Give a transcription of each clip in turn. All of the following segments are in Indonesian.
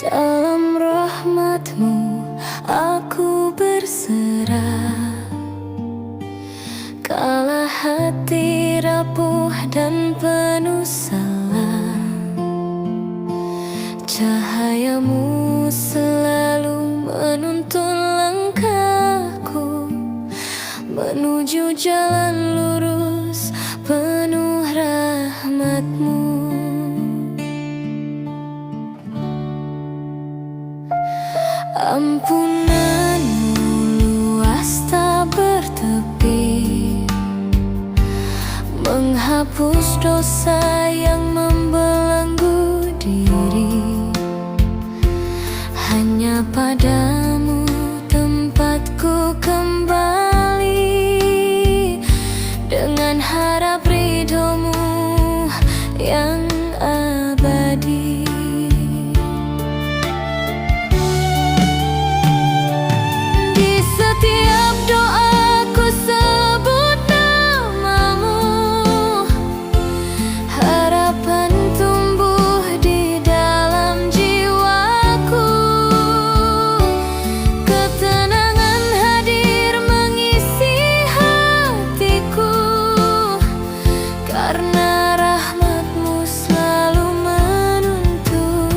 Dalam rahmat-Mu aku berserah, kala hati rapuh dan penuh salah. Cahaya-Mu selalu menuntun langkahku menuju jalan lurus penuh rahmat-Mu. Ampunan-Mu luas tak bertepi, menghapus dosa yang membelenggu diri. Hanya pada-Mu tempatku kembali, dengan harap ridho-Mu yang abadi. Setiap doaku sebut nama-Mu, harapan tumbuh di dalam jiwaku, ketenangan hadir mengisi hatiku, karena rahmat-Mu selalu menuntunku.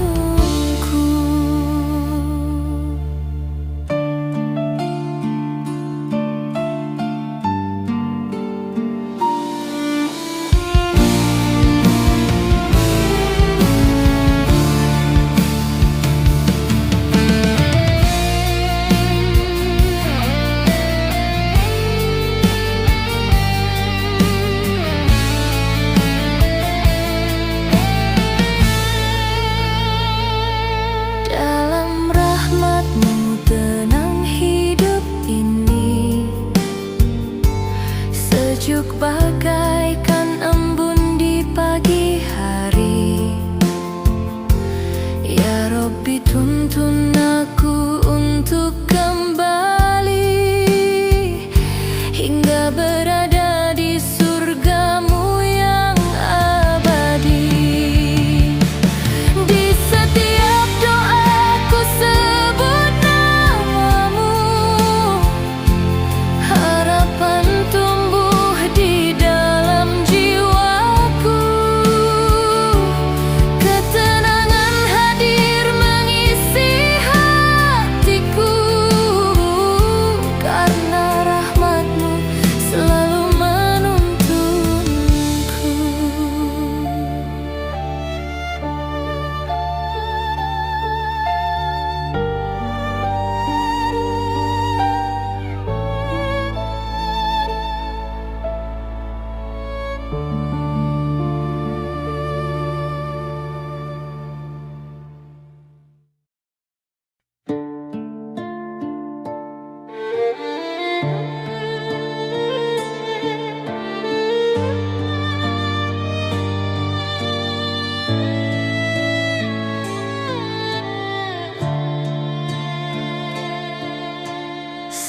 Dalam rahmat-Mu tenang hidup ini, sejuk bagaikan embun di pagi hari. Ya Rabbi, tuntun aku untuk kembali hingga berada di surga-Mu yang abadi. Di setiap doaku sebut nama-Mu, harapan tumbuh di dalam jiwaku, ketenangan hadir mengisi hatiku, karena rahmat-Mu selalu menuntunku.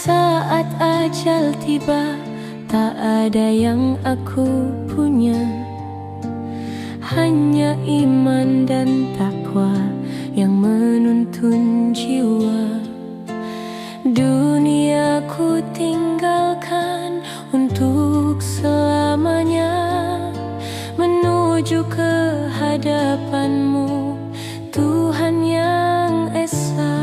Saat ajal tiba, tak ada yang aku punya, hanya iman dan takwa yang menuntun jiwa. Dunia ku tinggalkan untuk selamanya, menuju ke hadapan-Mu, Tuhan yang esa.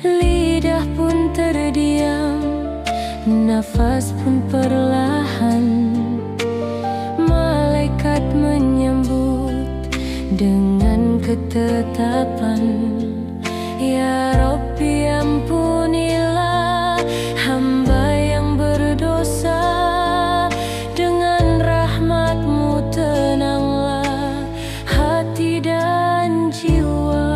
Lidah pun terdiam, nafas pun perlahan, malaikat menyambut dengan ketetapan. Ya Rabbi, ampunilah hamba yang berdosa, dengan rahmat-Mu tenanglah hati dan jiwa.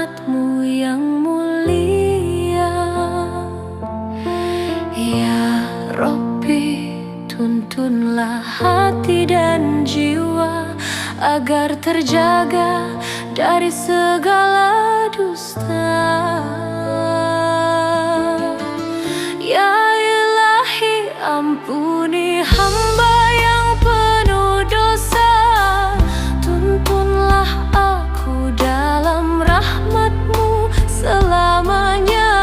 rahmat-Mu yang mulia. Ya Rabbi, tuntunlah hati dan jiwa agar terjaga dari segala dusta. Ya Ilahi, ampuni hamba yang penuh dosa. Tuntunlah aku dalam rahmat-Mu selamanya.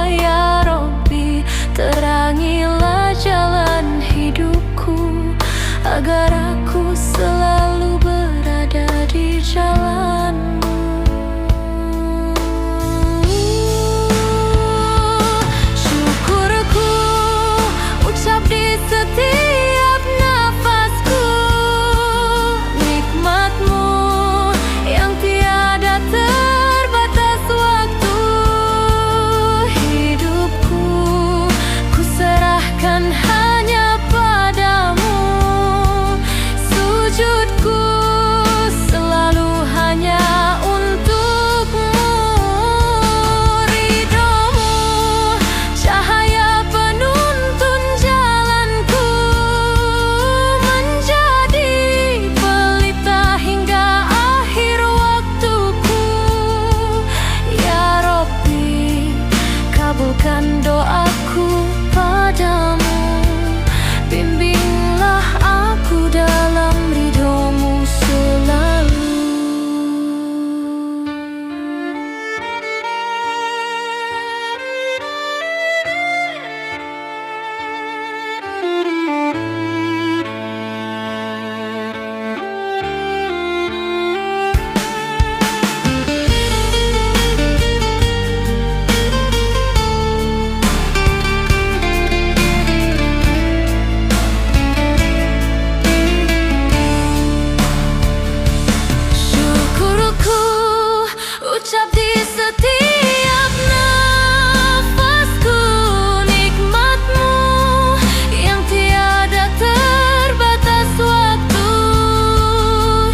Ya Rabbi, terangilah jalan hidupku agar aku selalu berada di jalan-Mu. Syukurku ucap di setiap nafasku, nikmat-Mu yang tiada terbatas waktu. Hidupku ku serahkan hanya padamu. Sujudku selalu hanya untuk-Mu. Ridho-Mu cahaya penuntun jalanku, menjadi pelita hingga akhir waktuku. Ya Rabbi, kabulkan doaku padamu. Bimbinglah aku dalam ridho-Mu selalu. Syukurku ucap di setiap nafasku, nikmat-Mu yang tiada terbatas waktu.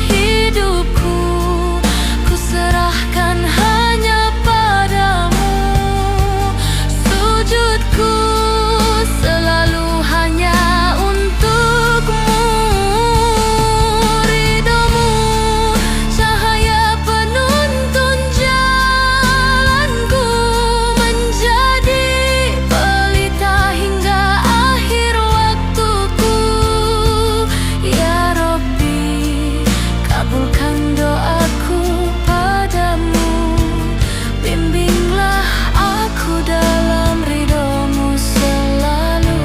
Hidupku ku serahkan hanya padamu. Sujudku selalu hanya untuk-Mu. Ridho-Mu cahaya penuntun jalanku, menjadi pelita hingga akhir waktuku. Ya Rabbi, kabulkan doaku padamu. Bimbinglah aku dalam ridho-Mu selalu.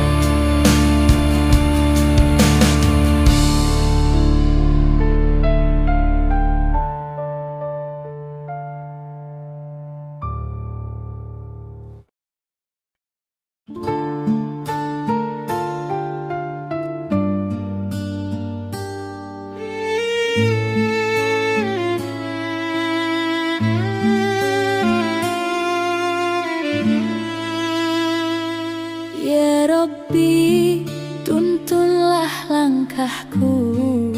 Ya Rabbi, tuntunlah langkahku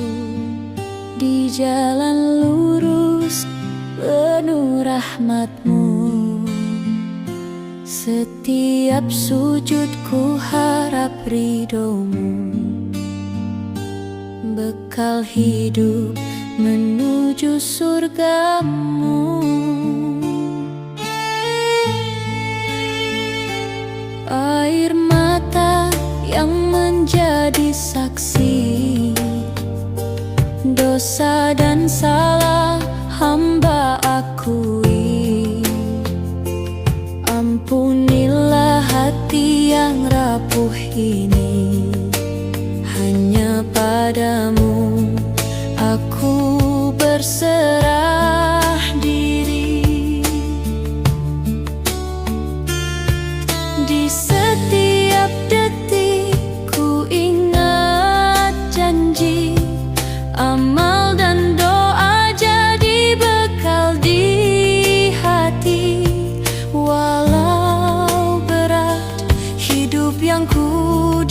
di jalan lurus penuh rahmat-Mu. Setiap sujudku harap ridho-Mu, bekal hidup menuju surga-Mu. Air mata yang menjadi saksi, dosa dan salah hamba akui. Ampunilah hati yang rapuh ini, hanya padamu aku berserah diri. Di setiap detik ku ingat janji, amal dan doa jadi bekal di hati. Walau berat hidup yang ku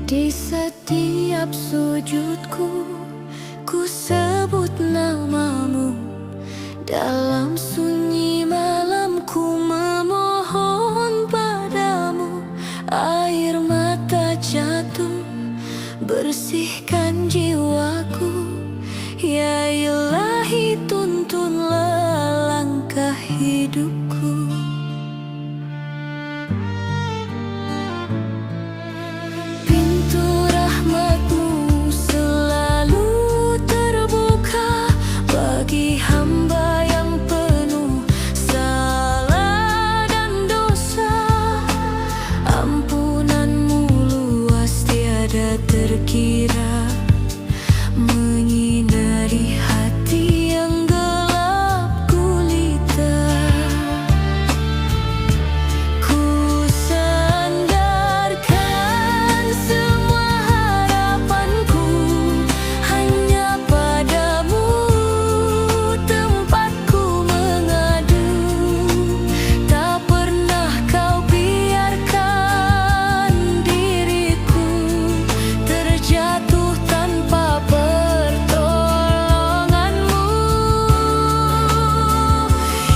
Di setiap sujudku, ku sebut namamu. Dalam sunyi malam ku memohon padamu. Air mata jatuh, bersihkan jiwaku. Ya Ilahi, tuntunlah langkah hidupku. Pintu rahmatmu selalu terbuka bagi hamba yang penuh salah dan dosa. Ampunanmu luas tiada terkira, menyinari hati yang gelap gulita. Ku sandarkan semua harapanku hanya padamu, tempatku mengadu. Tak pernah kau biarkan diriku terjatuh tanpa pertolonganmu.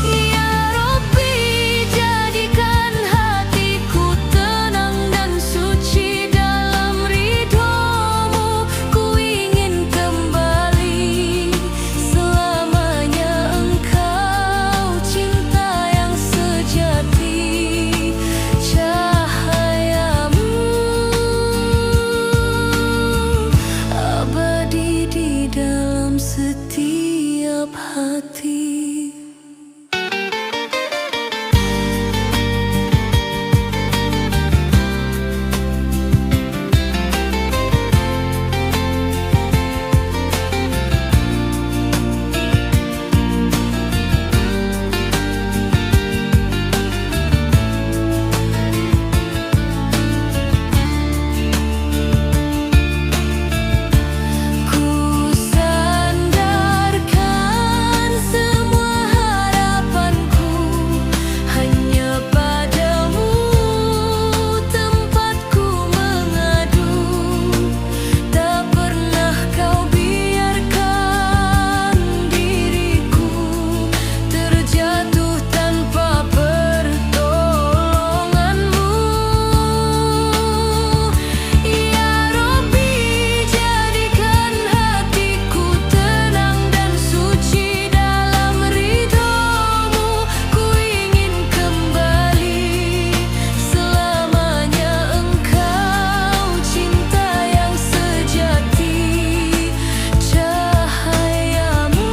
Ya Rabbi, jadikan hatiku tenang dan suci dalam ridhomu. Ku ingin kembali selamanya, Engkau cinta yang sejati, cahayamu abadi di dalam setiap hati. Ku sandarkan semua harapanku hanya padamu, tempatku mengadu. Tak pernah kau biarkan diriku terjatuh tanpa pertolonganmu. Ya Rabbi, jadikan hatiku tenang dan suci dalam ridhomu. Ku ingin kembali selamanya, Engkau cinta yang sejati, cahayamu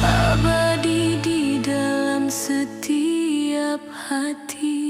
abadi di dalam setiap hati.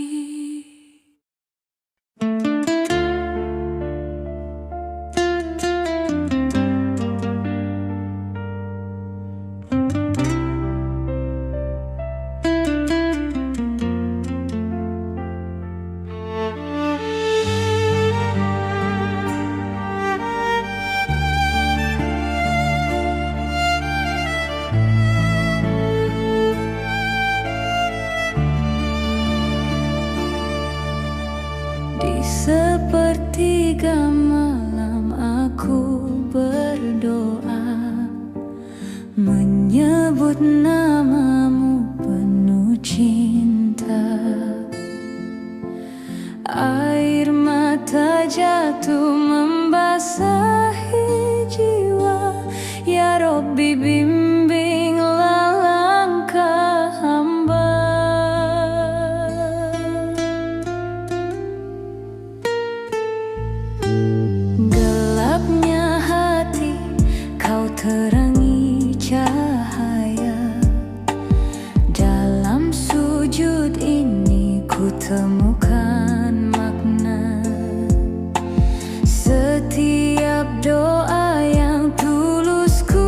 Di sepertiga malam aku berdoa, menyebut namamu penuh cinta. Air mata jatuh membasahi jiwa. Ya Rabbi, bimbinglah langkah hamba. Gelapnya hati kau terangi cahaya. Dalam sujud ini ku temukan makna. Setiap doa yang tulus ku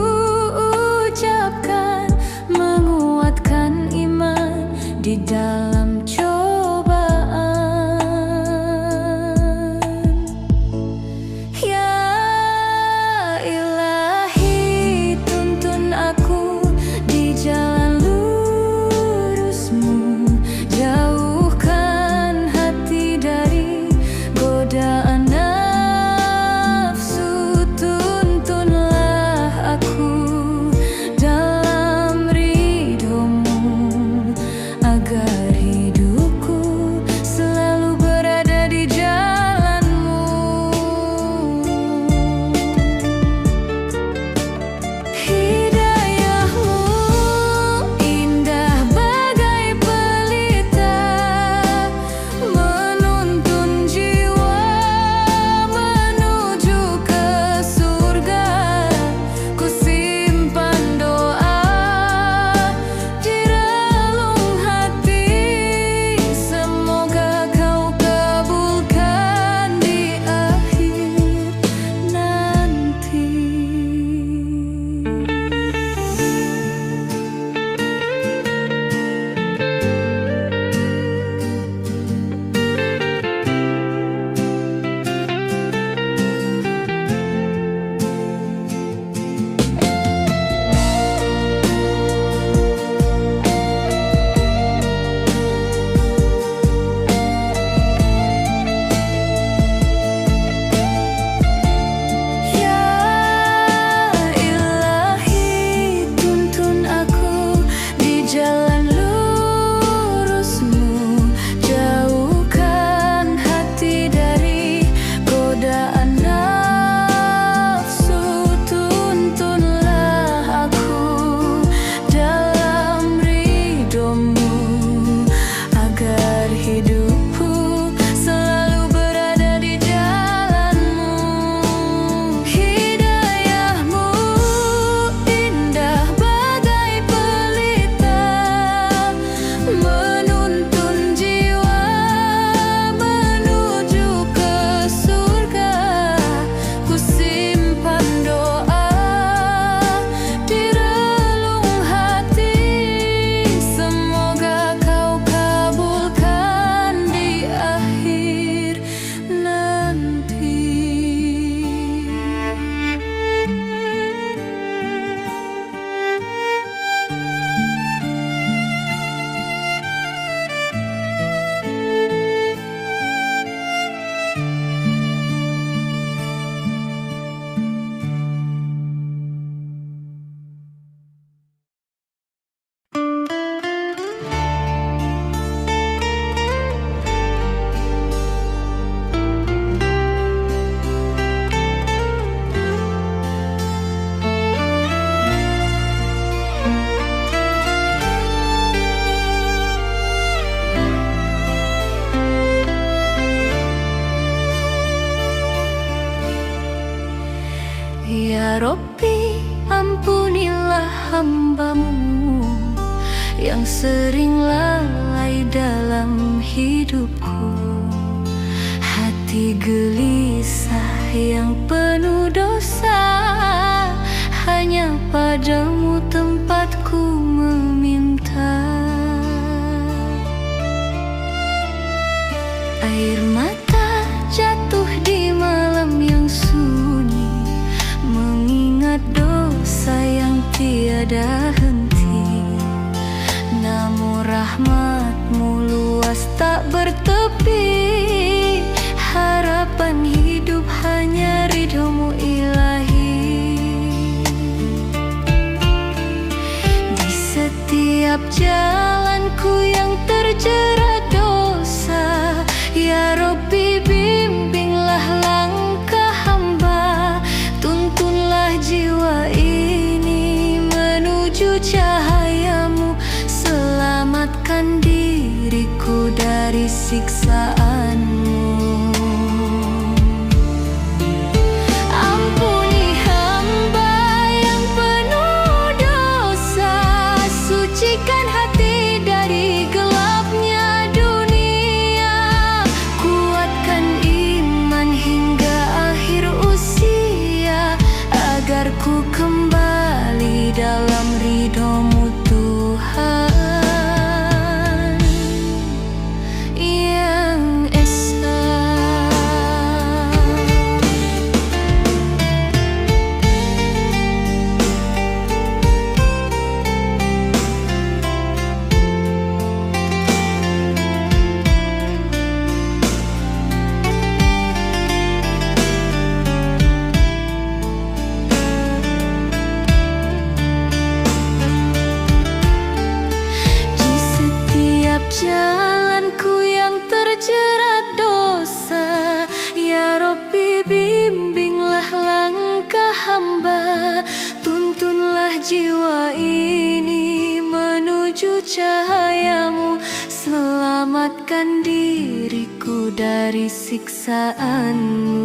ucapkan menguatkan iman di dalam cobaan. Ya Ilahi, tuntun aku di jalan lurus-Mu. Jauhkan hati Ya Rabbi, ampunilah hamba-Mu yang sering lalai dalam hidupku. Hati gelisah yang penuh dosa, hanya padamu tempatku meminta. Air mata jatuh di malam yang sunyi, mengingat dosa yang tiada henti. Namun rahmat-Mu luas tak bertepi, harapan hidup hanya ridho-Mu ilahi. Di setiap jalanku yang terjerat dosa, Ya Rabbi, bimbinglah langkah hamba, tuntunlah jiwa ini menuju cahaya-Mu, selamatkan diriku dari siksaan-Mu. Ampuni hamba yang penuh dosa, sucikan hati dari gelapnya dunia, kuatkan iman hingga akhir usia, agar ku kembali dalam ridho-Mu Tuhan yang esa. Jalanku yang terjerat dosa, Ya Rabbi, bimbinglah langkah hamba, tuntunlah jiwa ini menuju cahaya-Mu, selamatkan diriku dari siksaan-Mu.